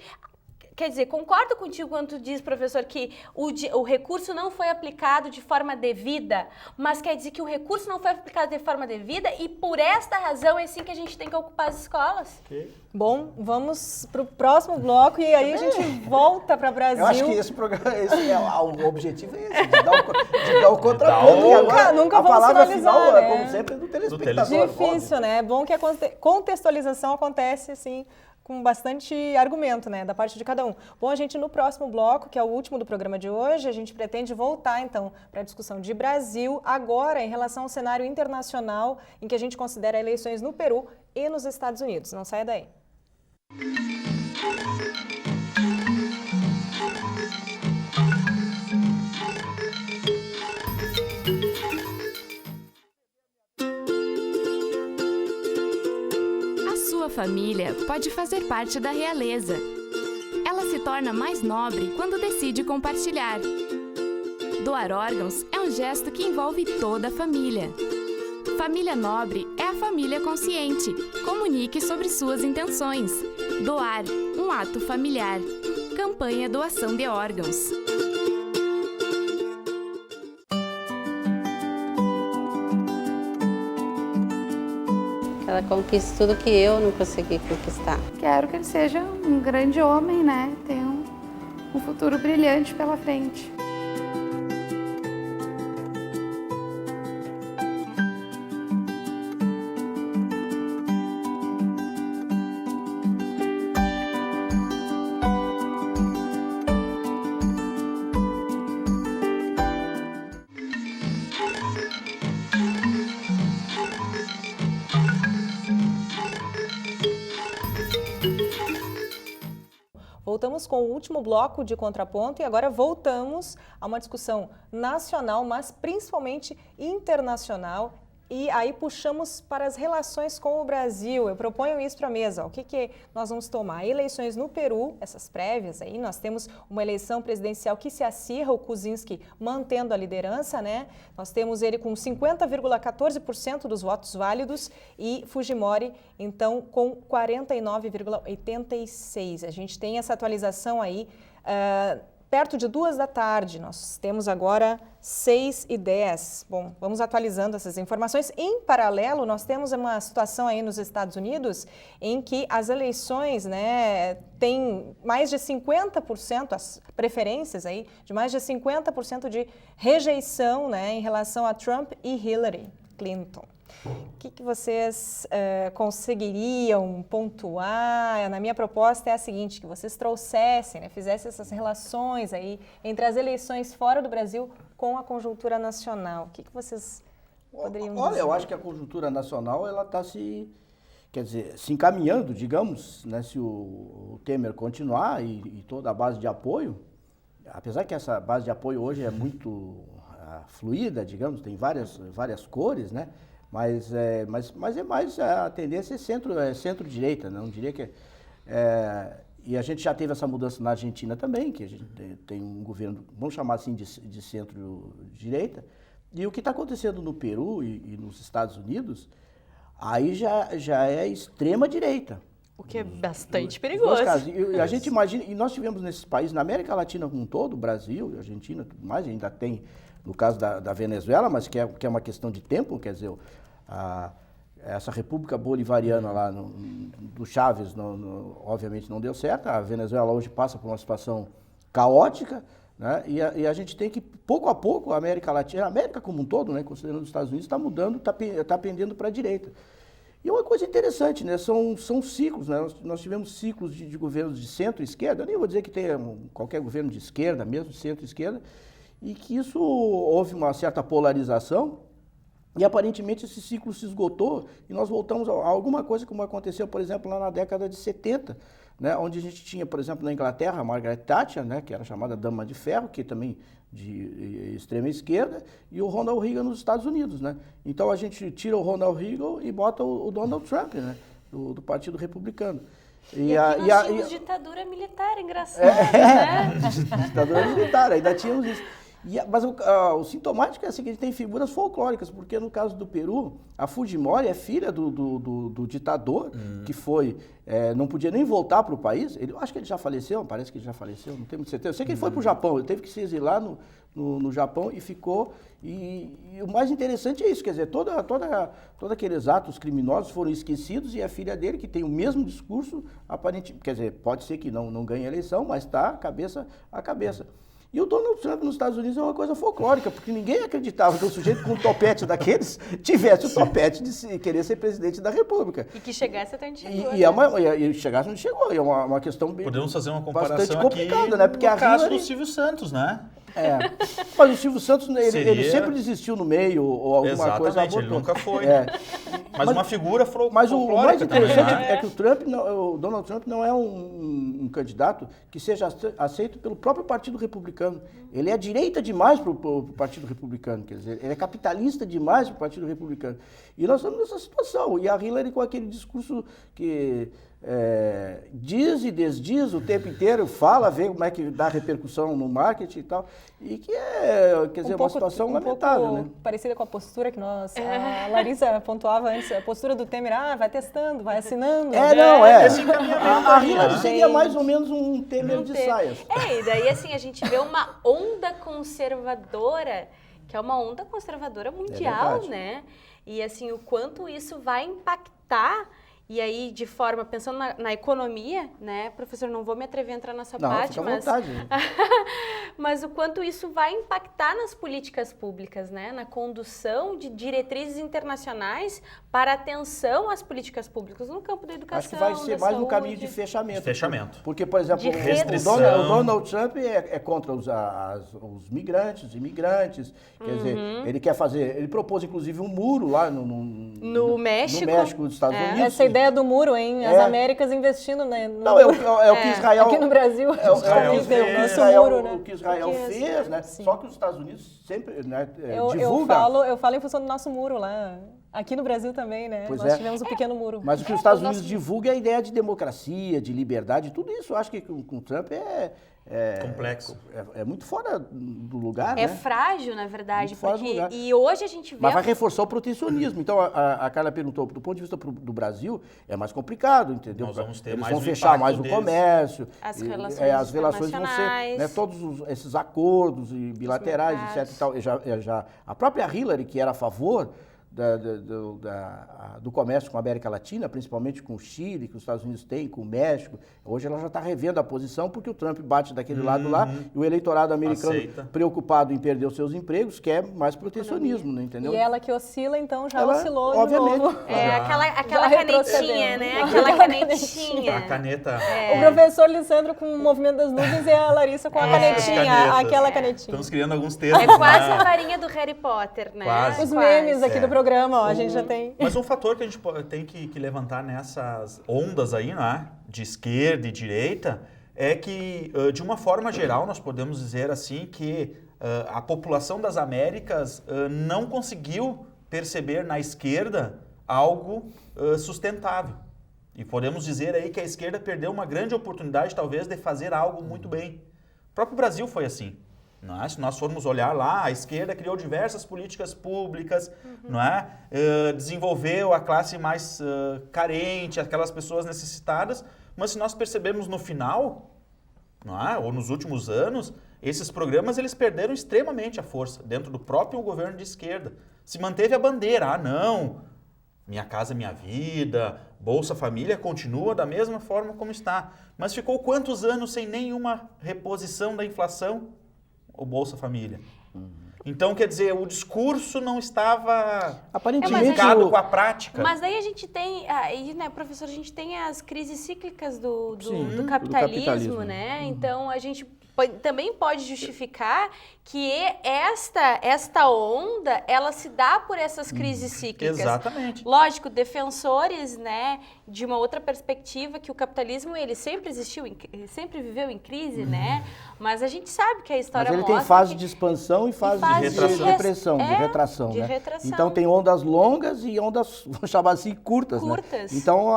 Quer dizer, concordo contigo quando tu diz, professor, que o recurso não foi aplicado de forma devida, mas quer dizer que o recurso não foi aplicado de forma devida e por esta razão é assim que a gente tem que ocupar as escolas. Bom, vamos para o próximo bloco e aí a gente volta para o Brasil. Eu acho que esse programa, o objetivo é esse, de dar o contraponto. E agora, nunca a vamos palavra finalizar, final, né? como sempre, é do telespectador. Difícil, né? É bom que a contextualização acontece, assim, com bastante argumento, né, da parte de cada um. Bom, a gente no próximo bloco, que é o último do programa de hoje, a gente pretende voltar, então, para a discussão de Brasil, agora em relação ao cenário internacional, em que a gente considera eleições no Peru e nos Estados Unidos. Não saia daí. Sua família pode fazer parte da realeza. Ela se torna mais nobre quando decide compartilhar. Doar órgãos é um gesto que envolve toda a família. Família nobre é a família consciente. Comunique sobre suas intenções. Doar, um ato familiar. Campanha Doação de Órgãos. Ela conquista tudo que eu não consegui conquistar. Quero que ele seja um grande homem, né? Tenha um futuro brilhante pela frente. Voltamos com o último bloco de contraponto e agora voltamos a uma discussão nacional, mas principalmente internacional. E aí puxamos para as relações com o Brasil. Eu proponho isso para a mesa. O que nós vamos tomar? Eleições no Peru, essas prévias aí. Nós temos uma eleição presidencial que se acirra, o Kuczynski mantendo a liderança, né? Nós temos ele com 50,14% dos votos válidos e Fujimori, então, com 49,86%. A gente tem essa atualização aí Perto de 14h, nós temos agora 6h10. Bom, vamos atualizando essas informações. Em paralelo, nós temos uma situação aí nos Estados Unidos em que as eleições, né, tem mais de 50%, as preferências aí, de mais de 50% de rejeição, né, em relação a Trump e Hillary Clinton. O que vocês conseguiriam pontuar? Na minha proposta é a seguinte, que vocês trouxessem, né, fizessem essas relações aí entre as eleições fora do Brasil com a conjuntura nacional. O que vocês poderiam dizer? Olha, eu acho que a conjuntura nacional ela está se encaminhando, digamos, né, se o Temer continuar e toda a base de apoio, apesar que essa base de apoio hoje é muito fluida, digamos, tem várias cores, né? Mas é mais a tendência é centro-direita, não diria que e a gente já teve essa mudança na Argentina também, que a gente tem um governo, vamos chamar assim, de centro-direita, e o que está acontecendo no Peru e nos Estados Unidos, aí já é extrema-direita. O que é bastante perigoso. A gente imagina, e nós tivemos nesses países, na América Latina como um todo, Brasil, Argentina, tudo mais, ainda tem, no caso da Venezuela, mas que é uma questão de tempo, quer dizer, essa República Bolivariana lá do Chávez, obviamente não deu certo, a Venezuela hoje passa por uma situação caótica, né? E a gente tem que, pouco a pouco, a América Latina, a América como um todo, né, considerando os Estados Unidos, está mudando, está pendendo para a direita. E uma coisa interessante, né, são ciclos, né? Nós tivemos ciclos de governos de centro-esquerda, eu nem vou dizer que tenha qualquer governo de esquerda, mesmo centro-esquerda, e que isso houve uma certa polarização, e aparentemente esse ciclo se esgotou e nós voltamos a alguma coisa como aconteceu, por exemplo, lá na década de 70, né, onde a gente tinha, por exemplo, na Inglaterra, a Margaret Thatcher, né, que era chamada Dama de Ferro, que também de extrema esquerda, e o Ronald Reagan nos Estados Unidos, né? Então a gente tira o Ronald Reagan e bota o Donald Trump, né, do Partido Republicano. E aqui nós tínhamos ditadura militar, engraçado, né? Ditadura militar, ainda tínhamos isso. Mas o sintomático é assim, que a gente tem figuras folclóricas, porque no caso do Peru, a Fujimori é filha do ditador, que foi, não podia nem voltar para o país. Acho que ele já faleceu, parece que ele já faleceu, não tenho muita certeza. Eu sei que ele foi para o Japão, ele teve que se exilar no Japão e ficou. E o mais interessante é isso, quer dizer, todos aqueles atos criminosos foram esquecidos e a filha dele, que tem o mesmo discurso, aparentemente, quer dizer, pode ser que não ganhe a eleição, mas está cabeça a cabeça. E o Donald Trump nos Estados Unidos é uma coisa folclórica, porque ninguém acreditava que um sujeito com um topete daqueles tivesse o topete de querer ser presidente da República. E que chegasse até onde chegou. E chegasse onde chegou. E é uma questão Podemos fazer uma comparação bastante complicada, aqui né? Porque no caso do Silvio Santos, né? Mas o Silvio Santos, ele sempre desistiu no meio ou alguma coisa. Exatamente, ele nunca foi. Mas uma figura folclórica. Mas o mais interessante é que o Donald Trump não é um candidato que seja aceito pelo próprio Partido Republicano. Ele é direita demais para o Partido Republicano, quer dizer, ele é capitalista demais para o Partido Republicano. E nós estamos nessa situação. E a Hillary com aquele discurso que diz e desdiz o tempo inteiro, vê como é que dá repercussão no marketing e tal, e que quer dizer, uma situação lamentável, né? Parecida com a postura que a Larissa pontuava antes, a postura do Temer, vai testando, vai assinando. A Hillary seria mais ou menos um Temer de saias. E daí assim, a gente vê uma onda conservadora, que é uma onda conservadora mundial, né? E assim, o quanto isso vai impactar. E aí, de forma, pensando na economia, né, professor, não vou me atrever a entrar nessa parte, mas o quanto isso vai impactar nas políticas públicas, né, na condução de diretrizes internacionais para atenção às políticas públicas no campo da educação. Acho que vai ser mais no caminho de fechamento. Porque, por exemplo, o Donald Trump é contra os migrantes, os imigrantes, quer dizer, ele propôs inclusive um muro lá no México, dos Estados Unidos. Essa ideia do muro, hein? As Américas investindo, né? É o que Israel... Aqui no Brasil, o que Israel fez, né? Sim. Só que os Estados Unidos sempre, né, divulga... Eu falo em função do nosso muro lá. Aqui no Brasil também, né? Nós tivemos um pequeno muro. Mas o que os Estados Unidos divulga é a ideia de democracia, de liberdade, tudo isso. Eu acho que com o Trump complexo. É muito fora do lugar, É né? frágil, na verdade, Muito fora do lugar. e hoje a gente vê... Mas vai reforçar o protecionismo. Então, a Carla perguntou, do ponto de vista do Brasil, é mais complicado, entendeu? Nós vamos ter Eles mais vão um fechar impacto mais o deles. comércio. As e, relações as relações vão ser, internacionais. né, todos esses acordos e bilaterais, etc. E tal. A própria Hillary, que era a favor do comércio com a América Latina, principalmente com o Chile, que os Estados Unidos têm, com o México. Hoje ela já está revendo a posição porque o Trump bate daquele lado lá e o eleitorado americano, preocupado em perder os seus empregos, quer mais protecionismo, né, entendeu? E ela que oscila, então, já Ela, oscilou obviamente, de novo. Aquela canetinha, né? Aquela canetinha. A caneta. O professor Lissandro com o movimento das nuvens e a Larissa com a canetinha, aquela canetinha. Estamos criando alguns termos. É quase a varinha do Harry Potter, né? Quase. Os memes aqui do programa, ó, a gente já tem. Mas um fator que a gente tem que levantar nessas ondas aí, né, de esquerda e direita, é que, de uma forma geral, nós podemos dizer assim que a população das Américas não conseguiu perceber na esquerda algo sustentável. E podemos dizer aí que a esquerda perdeu uma grande oportunidade, talvez, de fazer algo muito bem. O próprio Brasil foi assim. Não é? Se nós formos olhar lá, a esquerda criou diversas políticas públicas, não é? Desenvolveu a classe mais carente, aquelas pessoas necessitadas, mas se nós percebermos no final, não é? Ou nos últimos anos, esses programas eles perderam extremamente a força dentro do próprio governo de esquerda. Se manteve a bandeira, não, Minha Casa Minha Vida, Bolsa Família continua da mesma forma como está, mas ficou quantos anos sem nenhuma reposição da inflação? O Bolsa Família. Então, quer dizer, o discurso não estava linkado com a prática. Mas daí a gente tem, né, professor, a gente tem as crises cíclicas do capitalismo, né? Então, a gente também pode justificar que esta onda, ela se dá por essas crises cíclicas. Exatamente. Lógico, defensores, né, de uma outra perspectiva, que o capitalismo, ele sempre existiu, sempre viveu em crise, né? Mas a gente sabe que a história mostra... Mas ele tem fase de expansão e fase de repressão, de retração, né? Então tem ondas longas e ondas, vamos chamar assim, curtas, né? Então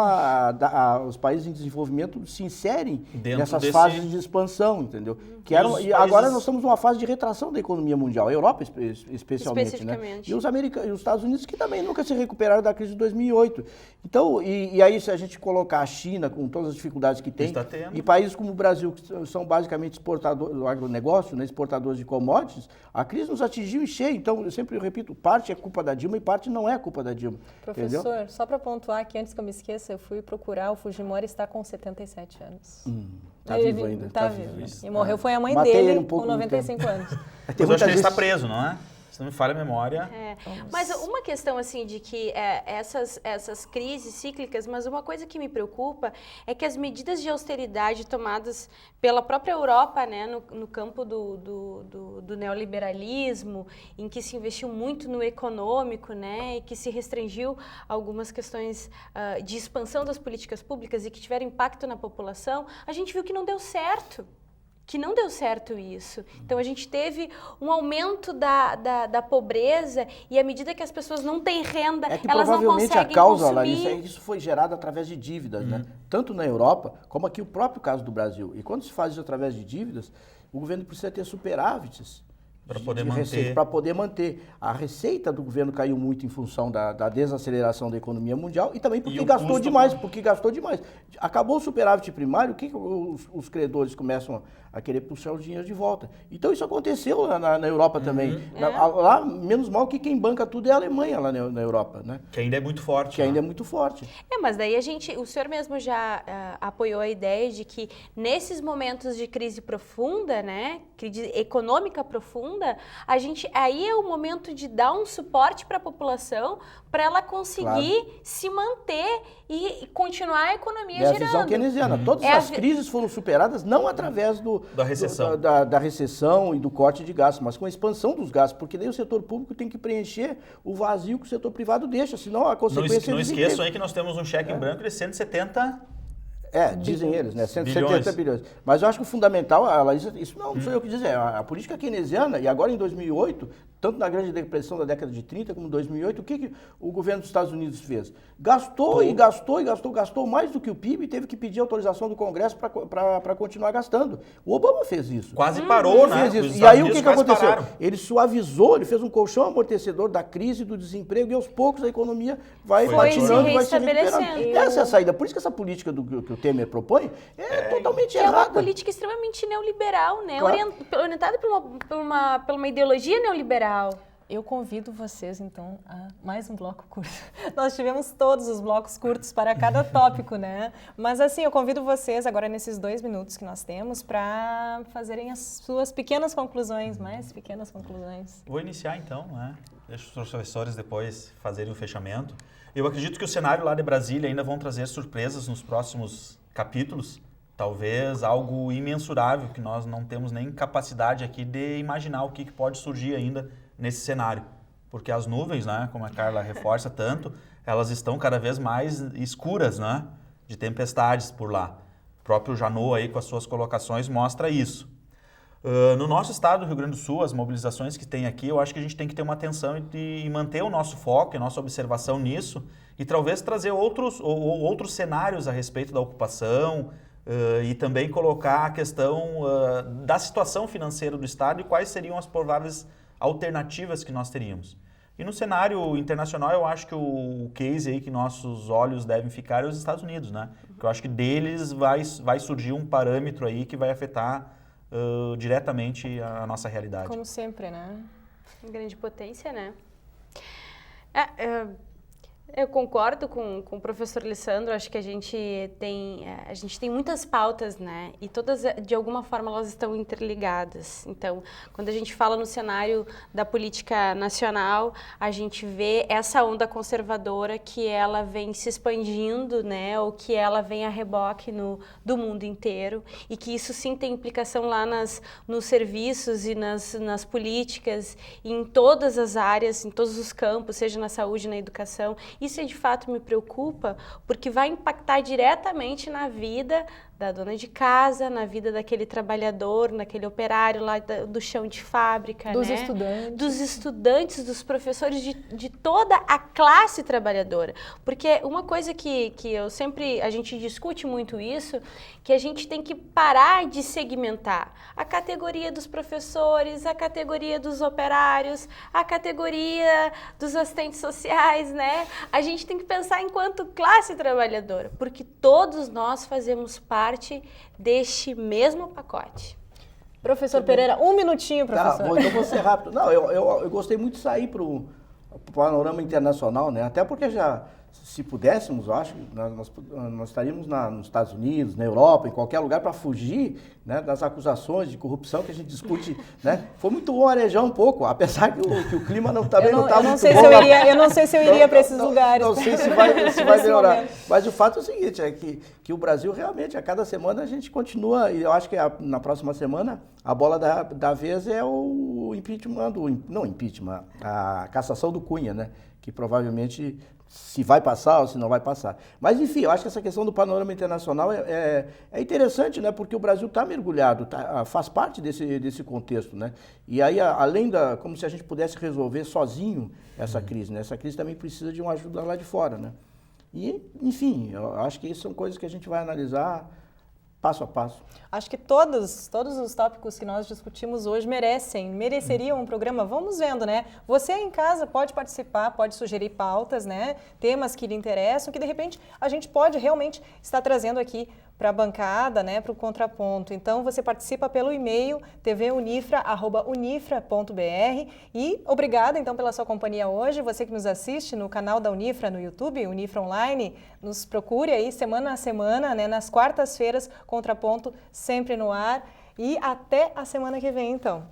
os países em desenvolvimento se inserem nessas fases de expansão, entendeu? E agora nós estamos numa fase de retração da economia mundial, a Europa especialmente, né? E os Estados Unidos, que também nunca se recuperaram da crise de 2008. Então, e aí se a gente colocar a China com todas as dificuldades que tem, e países como o Brasil, que são basicamente exportadores do agronegócio, né, exportadores de commodities, a crise nos atingiu em cheio. Então, eu sempre repito, parte é culpa da Dilma e parte não é culpa da Dilma. Professor, entendeu? Só para pontuar aqui, antes que eu me esqueça, eu fui procurar, o Fujimori está com 77 anos. Tá vivo ainda. Tá vivo. E morreu foi a mãe dele com 95 anos. Mas eu acho que ele está preso, não é? Se não me falha a memória. Mas uma questão assim de que essas crises cíclicas, mas uma coisa que me preocupa é que as medidas de austeridade tomadas pela própria Europa, né, no campo do neoliberalismo, em que se investiu muito no econômico, né, e que se restringiu algumas questões de expansão das políticas públicas e que tiveram impacto na população, a gente viu que não deu certo. Que não deu certo isso. Então, a gente teve um aumento da pobreza e à medida que as pessoas não têm renda, elas não conseguem consumir. Provavelmente a causa, Larissa, isso foi gerado através de dívidas, né? Tanto na Europa, como aqui o próprio caso do Brasil. E quando se faz isso através de dívidas, o governo precisa ter superávites para poder manter. A receita do governo caiu muito em função da desaceleração da economia mundial e também porque gastou demais. Acabou o superávit primário, o que os credores começam a querer puxar os dinheiros de volta? Então isso aconteceu na Europa também. Lá, menos mal que quem banca tudo é a Alemanha lá na Europa, né? Que ainda é muito forte. Ainda é muito forte. Mas daí o senhor mesmo já apoiou a ideia de que nesses momentos de crise profunda, né, crise econômica profunda, aí é o momento de dar um suporte para a população para ela conseguir se manter e continuar a economia girando. É a visão keynesiana. Todas as crises foram superadas não através da recessão. Da recessão e do corte de gastos, mas com a expansão dos gastos, porque daí o setor público tem que preencher o vazio que o setor privado deixa, senão a consequência Não esqueçam aí que nós temos um cheque em branco de 170 dizem eles, né? 170 bilhões. Mas eu acho que o fundamental, isso não sou eu que dizer, a política keynesiana, e agora em 2008, tanto na Grande Depressão da década de 30 como em 2008, o que o governo dos Estados Unidos fez? Gastou mais do que o PIB e teve que pedir autorização do Congresso para continuar gastando. O Obama fez isso. Quase parou, né? E aí o que aconteceu? Ele suavizou, ele fez um colchão amortecedor da crise, do desemprego, e aos poucos a economia vai patinando e vai se recuperando. Essa é a saída. Por isso que essa política que o Temer propõe é totalmente errada. É uma política extremamente neoliberal, né? Claro. Orientada por uma ideologia neoliberal. Eu convido vocês, então, a mais um bloco curto. Nós tivemos todos os blocos curtos para cada tópico, né? Mas, assim, eu convido vocês, agora nesses 2 minutos que nós temos, para fazerem as suas pequenas conclusões, mais pequenas conclusões. Vou iniciar, então, né? Deixa os professores depois fazerem o fechamento. Eu acredito que o cenário lá de Brasília ainda vão trazer surpresas nos próximos capítulos. Talvez algo imensurável, que nós não temos nem capacidade aqui de imaginar o que pode surgir ainda nesse cenário. Porque as nuvens, né, como a Carla reforça tanto, elas estão cada vez mais escuras, né, de tempestades por lá. O próprio Janot aí com as suas colocações mostra isso. No nosso estado do Rio Grande do Sul, as mobilizações que tem aqui, eu acho que a gente tem que ter uma atenção e manter o nosso foco e a nossa observação nisso e talvez trazer outros cenários a respeito da ocupação, e também colocar a questão da situação financeira do Estado e quais seriam as prováveis alternativas que nós teríamos. E no cenário internacional, eu acho que o case aí que nossos olhos devem ficar é os Estados Unidos, né? Porque eu acho que deles vai surgir um parâmetro aí que vai afetar diretamente a nossa realidade. Como sempre, né? Grande potência, né? Eu concordo com o professor Alessandro, acho que a gente tem muitas pautas, né? E todas, de alguma forma, elas estão interligadas. Então, quando a gente fala no cenário da política nacional, a gente vê essa onda conservadora que ela vem se expandindo, né? Ou que ela vem a reboque do mundo inteiro e que isso sim tem implicação lá nos serviços e nas políticas, e em todas as áreas, em todos os campos, seja na saúde, na educação. Isso de fato me preocupa, porque vai impactar diretamente na vida da dona de casa, na vida daquele trabalhador, naquele operário lá do chão de fábrica, dos né? estudantes. Dos estudantes, dos professores, de toda a classe trabalhadora. Porque uma coisa que a gente discute muito isso, que a gente tem que parar de segmentar a categoria dos professores, a categoria dos operários, a categoria dos assistentes sociais, né? A gente tem que pensar enquanto classe trabalhadora, porque todos nós fazemos parte deste mesmo pacote. Professor Pereira, 1 minutinho, professor. Então vou ser rápido. Não, eu gostei muito de sair para o panorama internacional, né? Até porque se pudéssemos, eu acho, nós estaríamos nos Estados Unidos, na Europa, em qualquer lugar para fugir, né, das acusações de corrupção que a gente discute, né? Foi muito bom arejar um pouco, apesar que o clima também não está muito bom. Eu não sei se eu iria para esses lugares. Não sei se vai melhorar. Momento. Mas o fato é o seguinte, é que o Brasil realmente, a cada semana a gente continua, e eu acho que na próxima semana a bola da vez é o impeachment, a cassação do Cunha, né? Que provavelmente se vai passar ou se não vai passar. Mas, enfim, eu acho que essa questão do panorama internacional é interessante, né? Porque o Brasil está mergulhado, faz parte desse contexto, né? E aí, como se a gente pudesse resolver sozinho essa crise, né? Essa crise também precisa de uma ajuda lá de fora, né? E, enfim, eu acho que isso são coisas que a gente vai analisar passo a passo. Acho que todos os tópicos que nós discutimos hoje mereceriam um programa. Vamos vendo, né? Você em casa pode participar, pode sugerir pautas, né? Temas que lhe interessam, que de repente a gente pode realmente estar trazendo aqui para a bancada, né? Para o contraponto. Então, você participa pelo e-mail tv.unifra.br e obrigada, então, pela sua companhia hoje. Você que nos assiste no canal da Unifra no YouTube, Unifra Online, nos procure aí semana a semana, né? Nas quartas-feiras, Contraponto sempre no ar. E até a semana que vem, então.